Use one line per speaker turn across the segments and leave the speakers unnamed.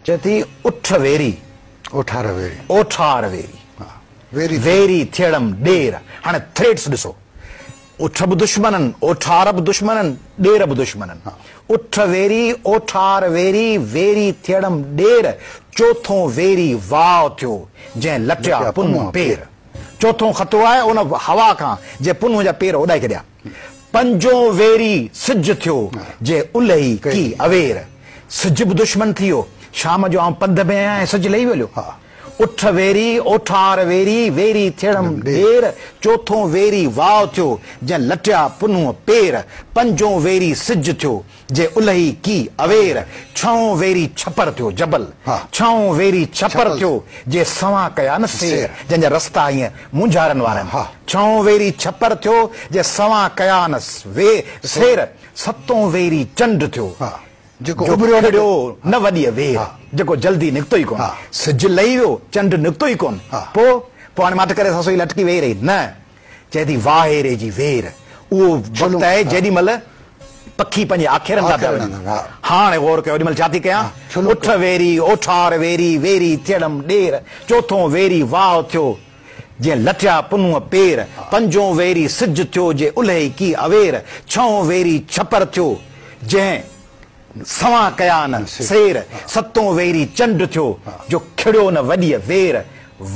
चेती उठ वेरी
ओठार वेरी
ओठार वेरी
वेरी
वेरी थियणम ॾेर हाणे थ्रेट्स ॾिसो उठ बि दुश्मननि ओठार बि दुश्मननि ॾेर बि दुश्मननि उठ वेरी ओठार वेरी वेरी थियणम ॾेर चोथों वेरी वाव थियो जंहिं लटिया पुन्नुअ पेर चौथों ख़तो आहे उन हवा खां जे पुन्नुअ जा पेर उॾाए छॾिया पंजो वेरी सिज थियो जे उलही की अवेर सिज बि दुश्मन थी वियो शाम जो आउं पंध में आहियां ऐं सिज लही वियो उठ वेरी ओठार वेरी वेरी थियणम ॾेर चोथों वेरी वाव थियो जंहिं लटिया पुन्नुअ पेर पंजों वेरी सिज थियो जे उलही की अवेर छहों वेरी छपर थियो जबल छहों वेरी छपर थियो जे सवां कया न सेर जंहिंजा रस्ता ईअं मुंझारनि वारा आहिनि छहों वेरी छपर थियो जे सवां कया न सेर सतों वेरी चंड थियो न वॾी वेर जेको जल्दी निकितो ई कोन सिज लही वियो चंड निकितो ई कोन पोइ हाणे मट करे रसोई लटकी वेही रही न चए थी वाहेरे जी वेर उहो वक़्तु आहे जेॾी महिल पखी पंहिंजे आखेरनि था पिया वञनि हाणे गौर कयो ओॾी महिल छा थी कयां उठ वेरी ओठार वेरी वेरी थियणम ॾेर चोथों वेरी वाव थियो जे लटिया पुन्नुअ पेर पंजों वेरी सिज थियो जे उलही की अवेर छहों वेरी छपर थियो जंहिं सवां कया न सेर सतों वेरी चंड थियो जो खिड़ियो न वॾी वेर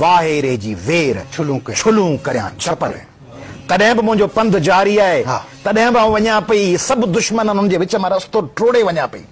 वाहेरे जी वेर छुलूं करियां छपर तॾहिं बि मुंहिंजो पंध जारी आहे तॾहिं बि आउं वञा पई सभु दुश्मन हुननि जे विच में रस्तो टोड़े वञा पई